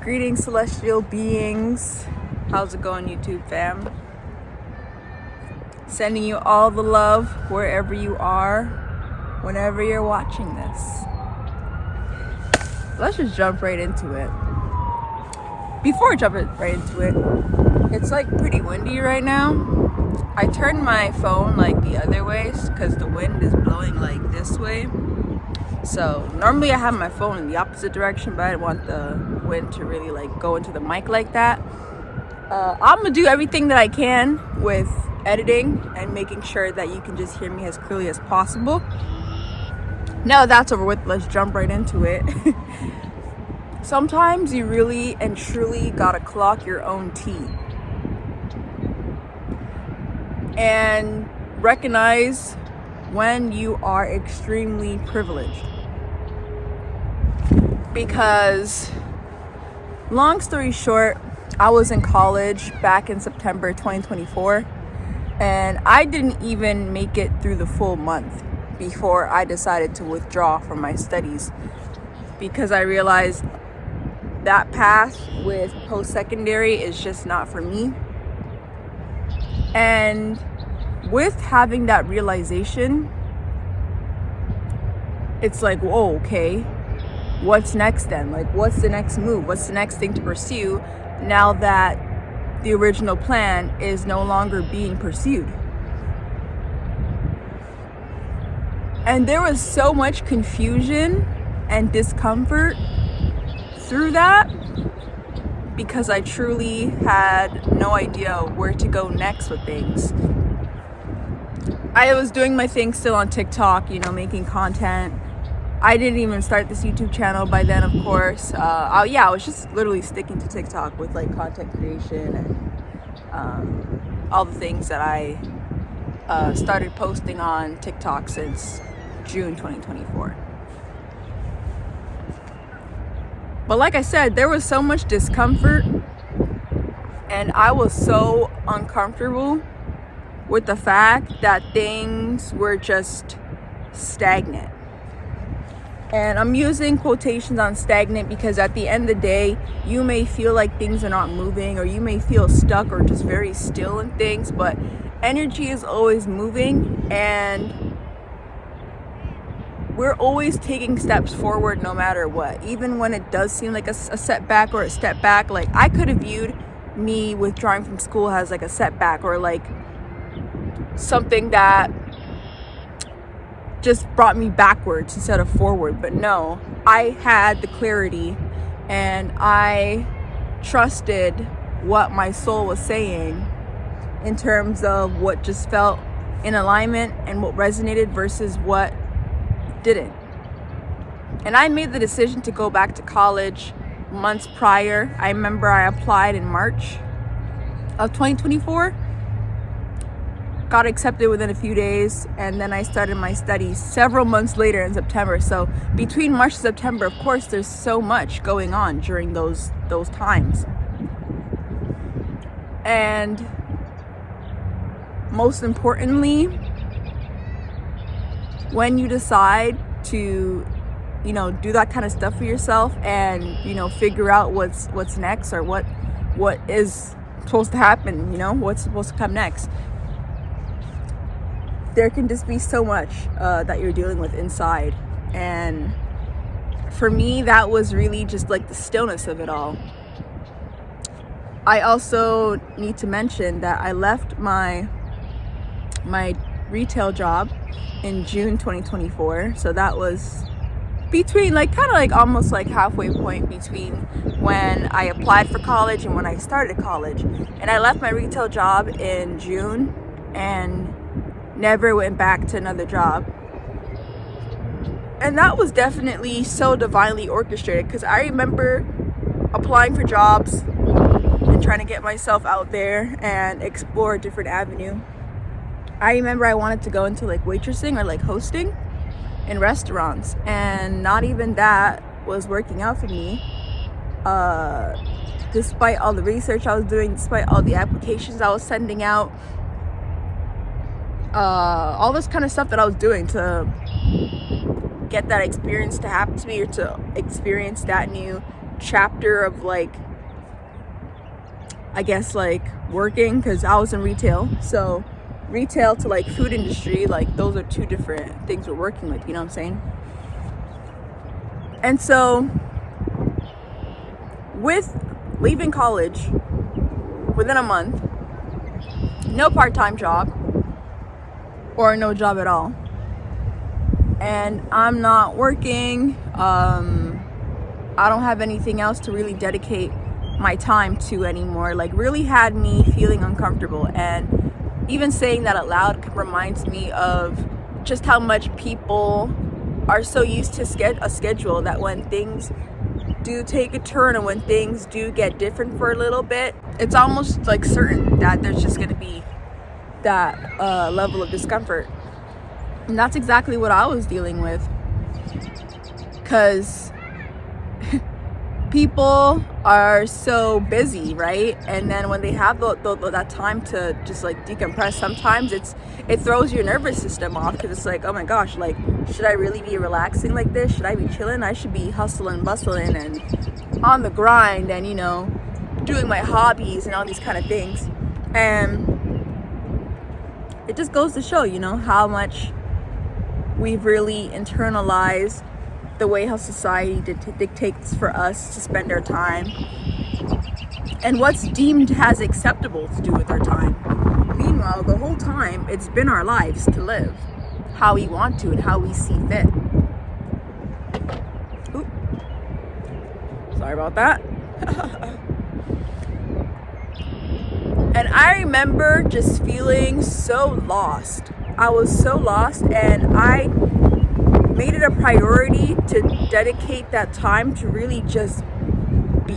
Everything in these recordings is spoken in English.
Greetings, celestial beings. How's it going, YouTube fam? Sending you all the love wherever you are, whenever you're watching this. Let's just jump right into it. Before jumping right into it, it's like pretty windy right now. I turned my phone like the other way because the wind is blowing like this way. So normally I have my phone in the opposite direction, but I didn't want the wind to really like go into the mic like that. I'm gonna do everything that I can with editing and making sure that you can just hear me as clearly as possible. Now that that's over with, let's jump right into it. Sometimes you really and truly gotta clock your own teeth and recognize when you are extremely privileged. Because, long story short, I was in college back in September 2024, and I didn't even make it through the full month before I decided to withdraw from my studies, because I realized that path with post-secondary is just not for me. And with having that realization, it's like, whoa, okay, what's next then? Like, what's the next move? What's the next thing to pursue now that the original plan is no longer being pursued? And there was so much confusion and discomfort through that because I truly had no idea where to go next with things. I was doing my thing still on TikTok, making content. I didn't even start this YouTube channel by then, of course. I was just literally sticking to TikTok with like content creation and all the things that I started posting on TikTok since June 2024. But like I said, there was so much discomfort and I was so uncomfortable with the fact that things were just stagnant. And I'm using quotations on stagnant because at the end of the day, you may feel like things are not moving, or you may feel stuck or just very still in things, but energy is always moving and we're always taking steps forward no matter what. Even when it does seem like a setback or a step back, like I could have viewed me withdrawing from school as like a setback or like something that just brought me backwards instead of forward. But no, I had the clarity and I trusted what my soul was saying in terms of what just felt in alignment and what resonated versus what didn't. And I made the decision to go back to college months prior. I remember I applied in March of 2024, got accepted within a few days, and then I started my studies several months later in September. So between March and September, of course, there's so much going on during those times. And most importantly, when you decide to, do that kind of stuff for yourself and, figure out what's next or what is supposed to happen, what's supposed to come next, there can just be so much that you're dealing with inside. And for me, that was really just like the stillness of it all. I also need to mention that I left my retail job in June 2024. So that was between almost like halfway point between when I applied for college and when I started college. And I left my retail job in June and never went back to another job. And that was definitely so divinely orchestrated because I remember applying for jobs and trying to get myself out there and explore a different avenue. I remember I wanted to go into like waitressing or like hosting in restaurants, and not even that was working out for me. Despite all the research I was doing, despite all the applications I was sending out, all this kind of stuff that I was doing to get that experience to happen to me or to experience that new chapter of like, I guess like working, because I was in retail. So retail to like food industry, like those are two different things we're working with, you know what I'm saying? And so with leaving college within a month, no part-time job or no job at all, and I'm not working, I don't have anything else to really dedicate my time to anymore, like really had me feeling uncomfortable. And even saying that out loud reminds me of just how much people are so used to a schedule that when things do take a turn and when things do get different for a little bit, it's almost like certain that there's just going to be that level of discomfort. And that's exactly what I was dealing with, because people are so busy, right? And then when they have that time to just like decompress, sometimes it throws your nervous system off, because it's like, oh my gosh, like, should I really be relaxing like this? Should I be chilling? I should be hustling, bustling, and on the grind, and, you know, doing my hobbies and all these kind of things. And it just goes to show, you know, how much we've really internalized the way how society dictates for us to spend our time and what's deemed as acceptable to do with our time. Meanwhile, the whole time it's been our lives to live how we want to and how we see fit. Oop. Sorry about that. And I remember just feeling so lost. I was so lost, and I made it a priority to dedicate that time to really just be.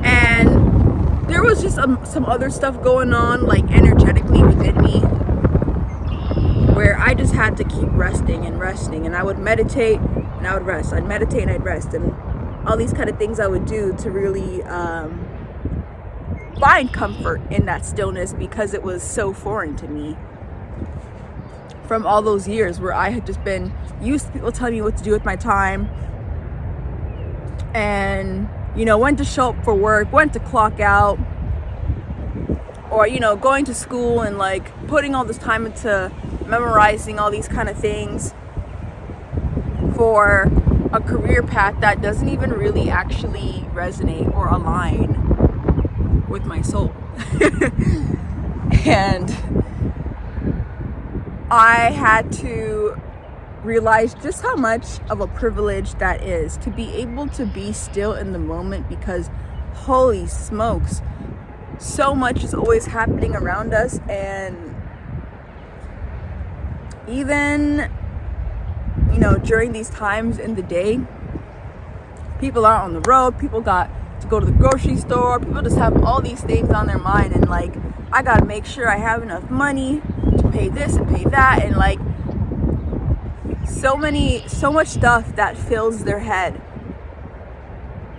And there was just some other stuff going on, like energetically within me, where I just had to keep resting, and I would meditate and I would rest. I'd meditate and I'd rest, and all these kind of things I would do to really find comfort in that stillness, because it was so foreign to me from all those years where I had just been used to people telling me what to do with my time, and, you know, when to show up for work, when to clock out, or, you know, going to school and like putting all this time into memorizing all these kind of things for a career path that doesn't even really actually resonate or align with my soul. And I had to realize just how much of a privilege that is to be able to be still in the moment, because holy smokes, so much is always happening around us. And even, you know, during these times in the day, people are on the road, people got to go to the grocery store, people just have all these things on their mind, and like, I gotta make sure I have enough money to pay this and pay that, and like so much stuff that fills their head,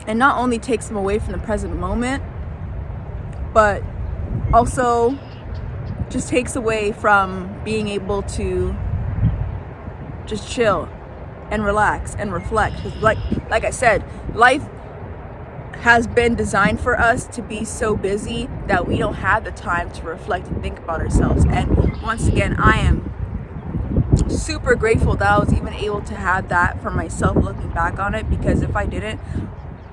and not only takes them away from the present moment, but also just takes away from being able to just chill and relax and reflect. 'Cause like I said, life has been designed for us to be so busy that we don't have the time to reflect and think about ourselves. And once again, I am super grateful that I was even able to have that for myself, looking back on it, because if I didn't,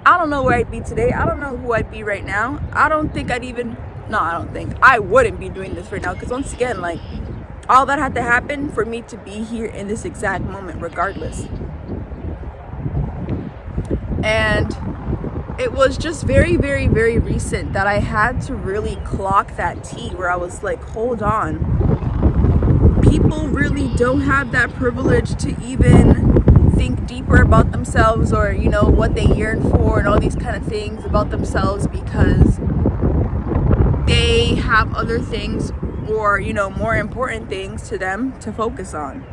I don't know where I'd be today. I don't know who I'd be right now. I think I wouldn't be doing this right now, because once again, like, all that had to happen for me to be here in this exact moment regardless. And it was just very, very, very recent that I had to really clock that T, where I was like, hold on. People really don't have that privilege to even think deeper about themselves, or, you know, what they yearn for and all these kind of things about themselves, because they have other things, or, you know, more important things to them to focus on.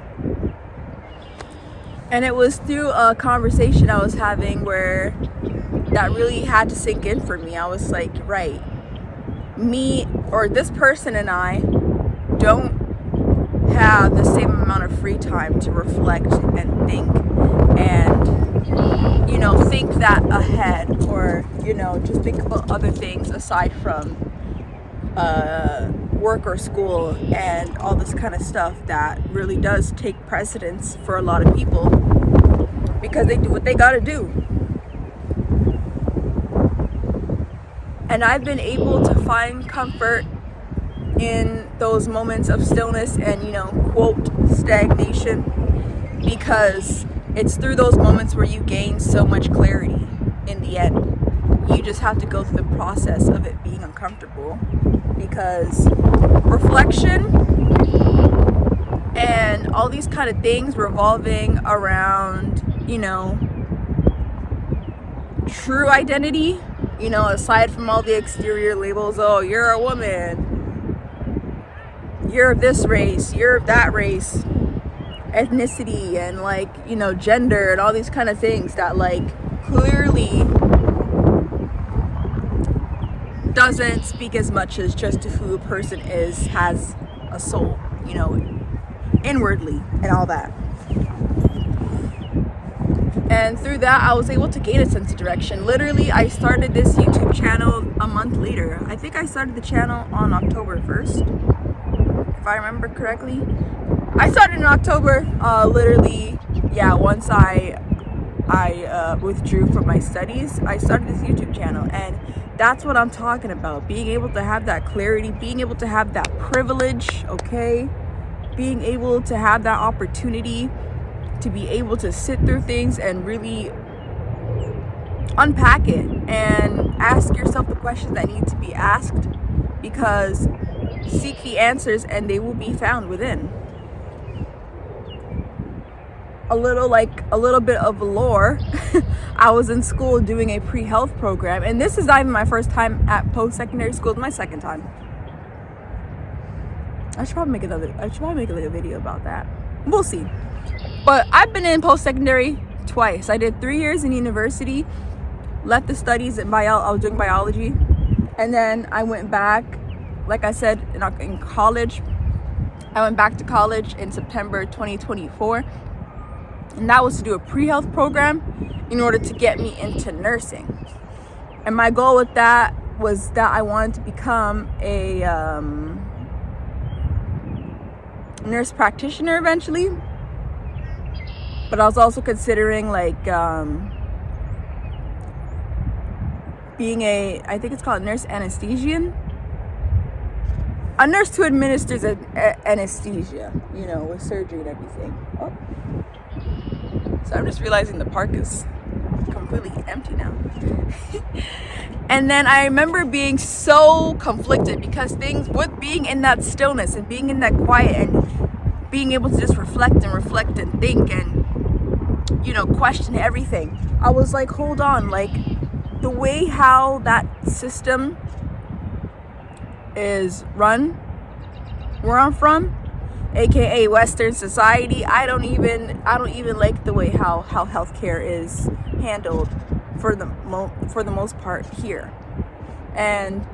And it was through a conversation I was having where that really had to sink in for me. I was like, right, me or this person and I don't have the same amount of free time to reflect and think, and, you know, think that ahead, or, just think about other things aside from work or school and all this kind of stuff that really does take precedence for a lot of people, because they do what they gotta do. And I've been able to find comfort in those moments of stillness and, quote, stagnation, because it's through those moments where you gain so much clarity in the end. You just have to go through the process of it being uncomfortable, because reflection and all these kind of things revolving around, true identity, aside from all the exterior labels. Oh, you're a woman, you're of this race, you're of that race, ethnicity, and gender, and all these kind of things that clearly doesn't speak as much as just who a person is, has a soul, inwardly, and all that. And through that, I was able to gain a sense of direction. Literally, I started this YouTube channel a month later. I think I started the channel on October 1st, if I remember correctly. I started in October, once I withdrew from my studies. I started this YouTube channel, and that's what I'm talking about. Being able to have that clarity, being able to have that privilege, okay? Being able to have that opportunity to be able to sit through things and really unpack it and ask yourself the questions that need to be asked, because seek the answers and they will be found within. A little bit of lore. I was in school doing a pre-health program, and this is not even my first time at post-secondary school. It's my second time. I should probably make a video about that. We'll see. But I've been in post-secondary twice. I did 3 years in university, left the studies in I was doing biology, and then I went back, like I said, in college. I went back to college in September 2024, and that was to do a pre-health program in order to get me into nursing. And my goal with that was that I wanted to become a nurse practitioner eventually. But I was also considering being I think it's called nurse anesthesian. A nurse who administers anesthesia, with surgery and everything. Oh. So I'm just realizing the park is completely empty now. And then I remember being so conflicted, because with being in that stillness and being in that quiet and being able to just reflect and think and, question everything. I was like, hold on, the way how that system is run, where I'm from, aka Western society, I don't even like the way how healthcare is handled for the most part here. And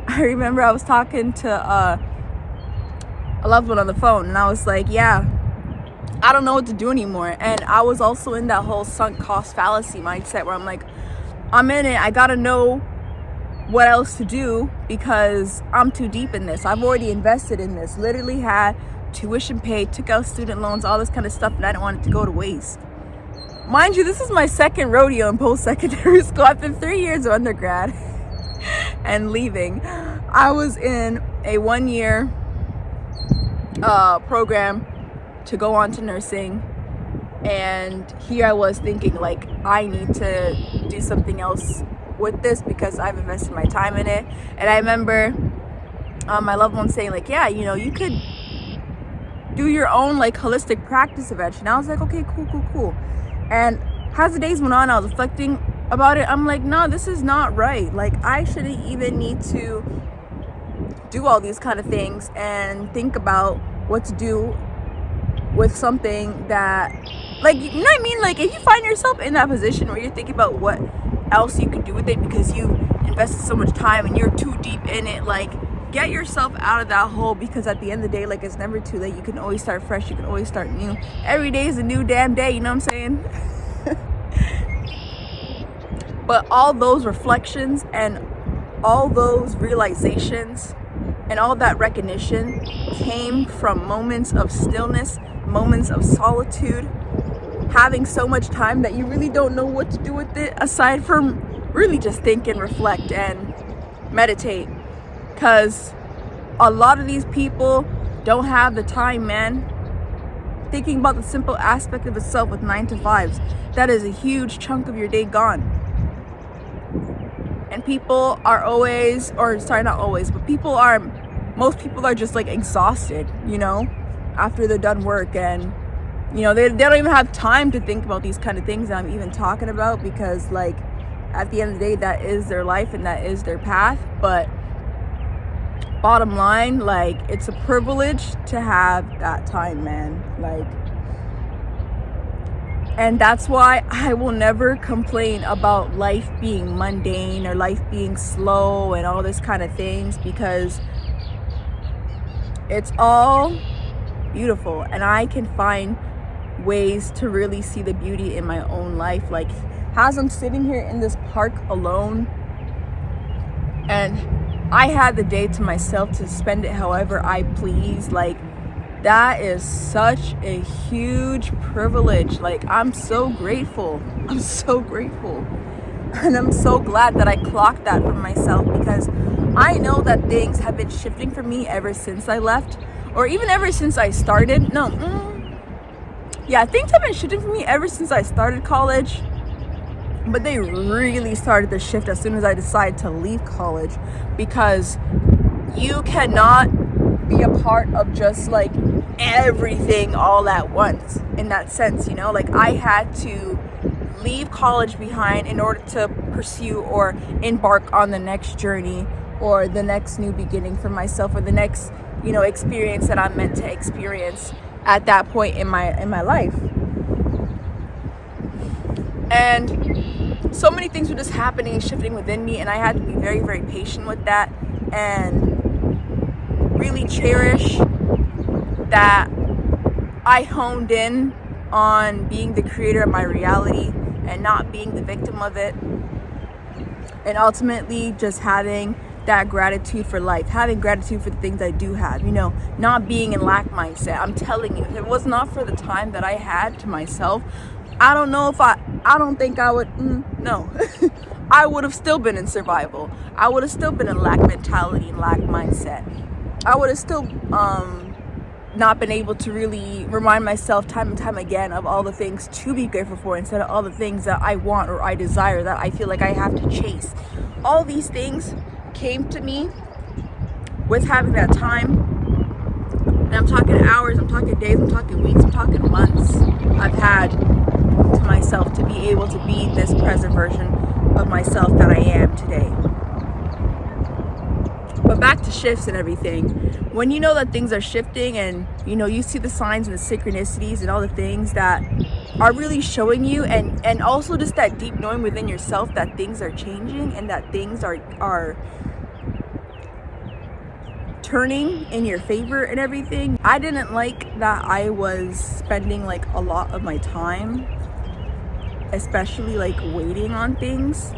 I remember I was talking to a loved one on the phone, and I was like, I don't know what to do anymore. And I was also in that whole sunk cost fallacy mindset where I'm like, I'm in it, I gotta know what else to do, because I'm too deep in this. I've already invested in this, literally had tuition paid, took out student loans, all this kind of stuff, and I didn't want it to go to waste. Mind you, this is my second rodeo in post-secondary school. I've been 3 years of undergrad and leaving. I was in a 1-year program to go on to nursing, and here I was thinking I need to do something else with this because I've invested my time in it. And I remember my loved one saying you could do your own holistic practice eventually. And I was like, okay, cool. And as the days went on, I was reflecting about it. I'm like, no, this is not right. I shouldn't even need to do all these kind of things and think about what to do with something that, you know what I mean? If you find yourself in that position where you're thinking about what else you could do with it because you've invested so much time and you're too deep in it, get yourself out of that hole, because at the end of the day, it's never too late. You can always start fresh. You can always start new. Every day is a new damn day. You know what I'm saying? But all those reflections and all those realizations and all that recognition came from moments of stillness, moments of solitude, having so much time that you really don't know what to do with it aside from really just think and reflect and meditate. Because a lot of these people don't have the time, man. Thinking about the simple aspect of itself with 9 to 5s, that is a huge chunk of your day gone. And people are always, or sorry, not always, but most people are just like exhausted, after they're done work. And, they don't even have time to think about these kind of things that I'm even talking about, because like at the end of the day, that is their life and that is their path. But bottom line, like, it's a privilege to have that time, man. Like, and that's why I will never complain about life being mundane or life being slow and all this kind of things, because it's all beautiful and I can find ways to really see the beauty in my own life. Like, as I'm sitting here in this park alone and I had the day to myself to spend it however I please, like, that is such a huge privilege. Like, I'm so grateful. I'm so grateful. And I'm so glad that I clocked that for myself, because I know that things have been shifting for me ever since I left, or even ever since I started. Things have been shifting for me ever since I started college. But they really started to shift as soon as I decided to leave college, because you cannot be a part of just like everything all at once in that sense, like I had to leave college behind in order to pursue or embark on the next journey or the next new beginning for myself, or the next experience that I'm meant to experience at that point in my life. And so many things were just happening and shifting within me, and I had to be very, very patient with that and really cherish that I honed in on being the creator of my reality and not being the victim of it, and ultimately just having that gratitude for life, having gratitude for the things I do have, not being in lack mindset. I'm telling you, if it was not for the time that I had to myself, I don't think I would, no. I would have still been in survival. I would have still been in lack mentality and lack mindset. I would have still not been able to really remind myself time and time again of all the things to be grateful for, instead of all the things that I want or I desire that I feel like I have to chase. All these things came to me with having that time. And I'm talking hours, I'm talking days, I'm talking weeks, I'm talking months I've had to myself to be able to be this present version of myself that I am today. But back to shifts and everything. When you know that things are shifting and you see the signs and the synchronicities and all the things that are really showing you, and also just that deep knowing within yourself that things are changing and that things are turning in your favor and everything. I didn't like that I was spending like a lot of my time, especially like waiting on things,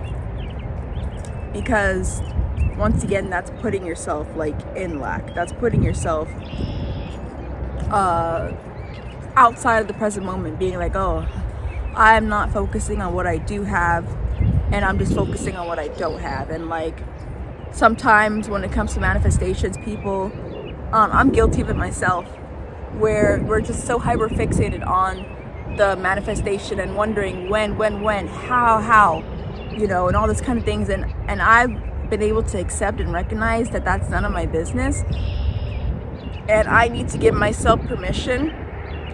because once again, that's putting yourself like in lack. That's putting yourself outside of the present moment, being like, oh, I'm not focusing on what I do have and I'm just focusing on what I don't have. And like, sometimes when it comes to manifestations, people, I'm guilty of it myself, where we're just so hyper fixated on the manifestation and wondering when, how, and all this kind of things. And I've been able to accept and recognize that that's none of my business, and I need to give myself permission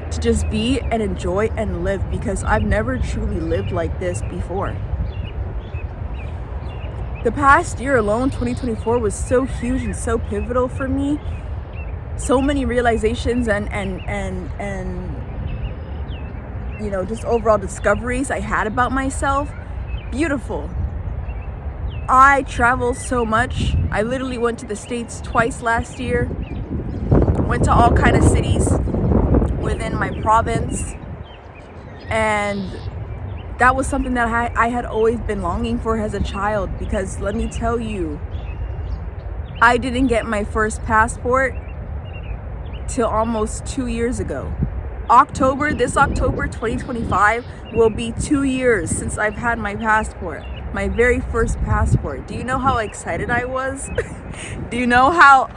to just be and enjoy and live, because I've never truly lived like this before. The past year alone, 2024, was so huge and so pivotal for me. So many realizations and just overall discoveries I had about myself. Beautiful. I travel so much. I literally went to the States twice last year. Went to all kind of cities within my province. And that was something that I had always been longing for as a child, because let me tell you, I didn't get my first passport till almost 2 years ago. This October 2025 will be 2 years since I've had my passport, my very first passport. Do you know how excited I was? Do you know how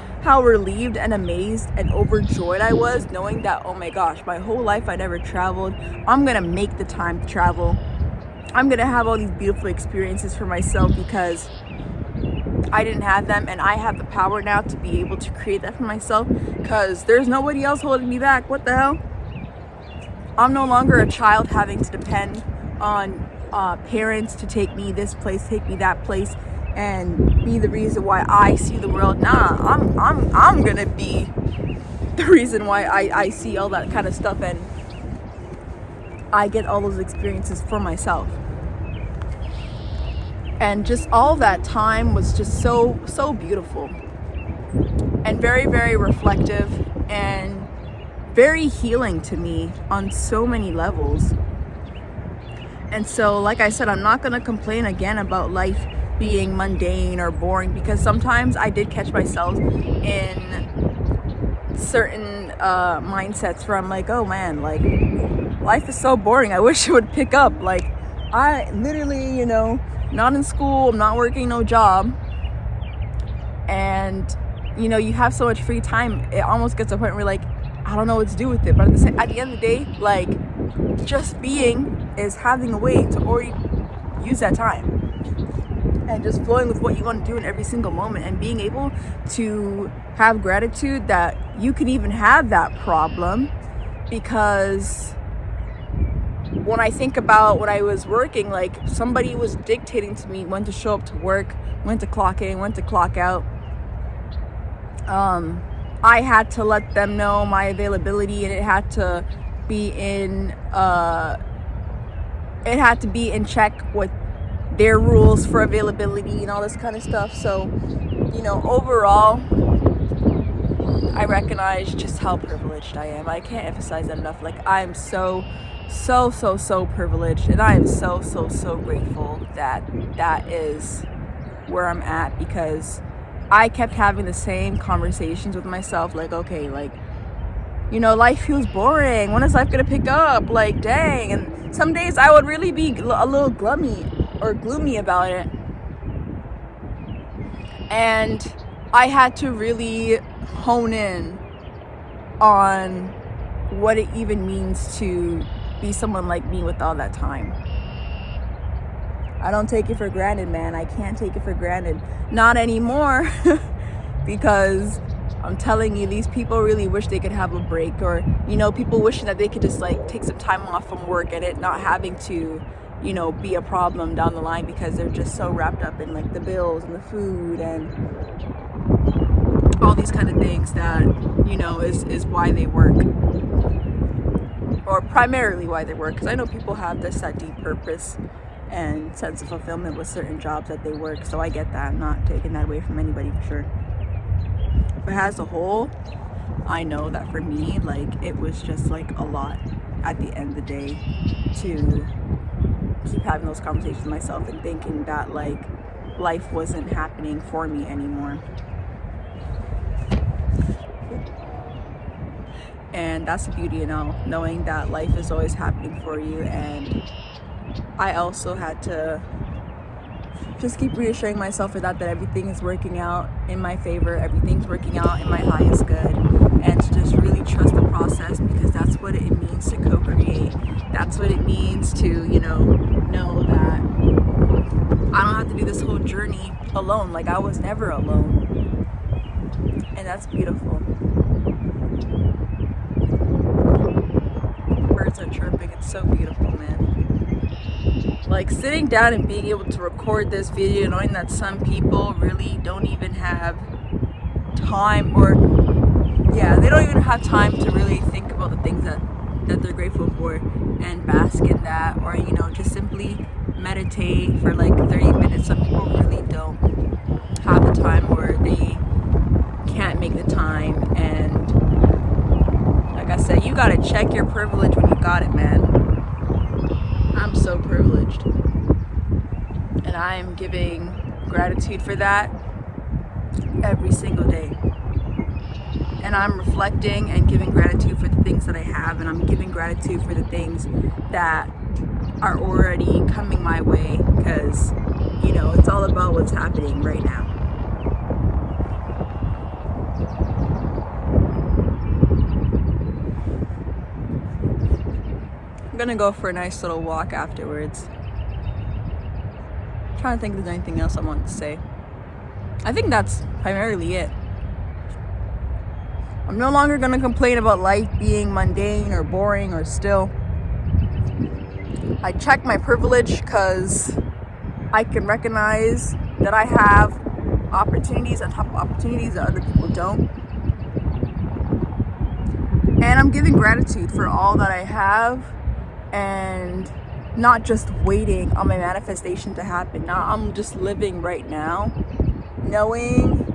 relieved and amazed and overjoyed I was, knowing that, oh my gosh, my whole life I never traveled. I'm gonna make the time to travel. I'm gonna have all these beautiful experiences for myself because I didn't have them, and I have the power now to be able to create that for myself, because there's nobody else holding me back. What the hell? I'm no longer a child having to depend on parents to take me this place, take me that place, and be the reason why I see the world. Nah, I'm gonna be the reason why I see all that kind of stuff, and I get all those experiences for myself. And just all that time was just so beautiful and very, very reflective and very healing to me on so many levels. And so, like I said, I'm not going to complain again about life being mundane or boring, because sometimes I did catch myself in certain mindsets where I'm like, oh man, like, life is so boring. I wish it would pick up. Like, I literally, not in school, I'm not working no job, and you have so much free time, it almost gets to a point where like, I don't know what to do with it. But at the end of the day, like, just being is having a way to already use that time and just flowing with what you want to do in every single moment, and being able to have gratitude that you can even have that problem. Because when I think about when I was working, like, somebody was dictating to me when to show up to work, when to clock in, when to clock out. I had to let them know my availability, and it had to be in check with their rules for availability and all this kind of stuff. So, overall, I recognize just how privileged I am. I can't emphasize that enough. Like, I am so privileged, and I am so grateful that is where I'm at, because I kept having the same conversations with myself, like, okay, like, life feels boring. When is life gonna pick up? Like, dang. And some days I would really be a little gloomy about it, and I had to really hone in on what it even means to be someone like me with all that time. I don't take it for granted, man. I can't take it for granted. Not anymore. Because I'm telling you, these people really wish they could have a break, or, people wishing that they could just like take some time off from work, and it not having to, be a problem down the line, because they're just so wrapped up in like the bills and the food and all these kind of things that, is why they work. Or primarily why they work, because I know people have that deep purpose and sense of fulfillment with certain jobs that they work, so I get that. I'm not taking that away from anybody, for sure. But as a whole, I know that for me, like, it was just like a lot at the end of the day to keep having those conversations with myself and thinking that like life wasn't happening for me anymore. And that's the beauty, knowing that life is always happening for you. And I also had to just keep reassuring myself of that everything is working out in my favor, everything's working out in my highest good, and to just really trust the process, because that's what it means to co-create. That's what it means to, know that I don't have to do this whole journey alone. Like, I was never alone, and that's beautiful. Birds are chirping. It's so beautiful, man. Like, sitting down and being able to record this video, knowing that some people really don't even have time, or they don't even have time to really think about the things that they're grateful for and bask in that, or just simply meditate for like 30 minutes. Some people really don't have the time, or they can't make the time. And like I said, you gotta check your privilege when you got it, man. I'm I'm so privileged. And I am giving gratitude for that every single day. And I'm reflecting and giving gratitude for the things that I have, and I'm giving gratitude for the things that are already coming my way, because, you know, it's all about what's happening right now. I'm gonna go for a nice little walk afterwards. I'm trying to think if there's anything else I want to say. I think that's primarily it. I'm no longer going to complain about life being mundane or boring or still. I check my privilege because I can recognize that I have opportunities on top of opportunities that other people don't. And I'm giving gratitude for all that I have, and not just waiting on my manifestation to happen. Now I'm just living right now, knowing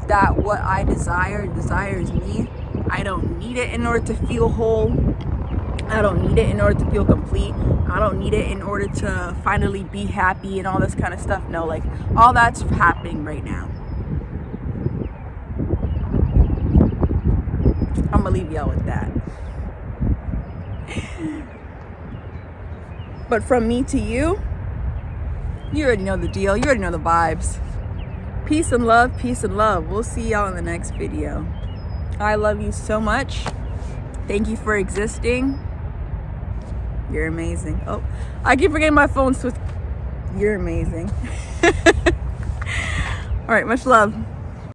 that what I desire desires me. I don't need it in order to feel whole. I don't need it in order to feel complete. I don't need it in order to finally be happy and all this kind of stuff. No, like, all that's happening right now. I'm gonna leave y'all with that. But from me to you, you already know the deal. You already know the vibes. Peace and love, peace and love. We'll see y'all in the next video. I love you so much. Thank you for existing. You're amazing. Oh, I keep forgetting my phone switch. You're amazing. All right, much love.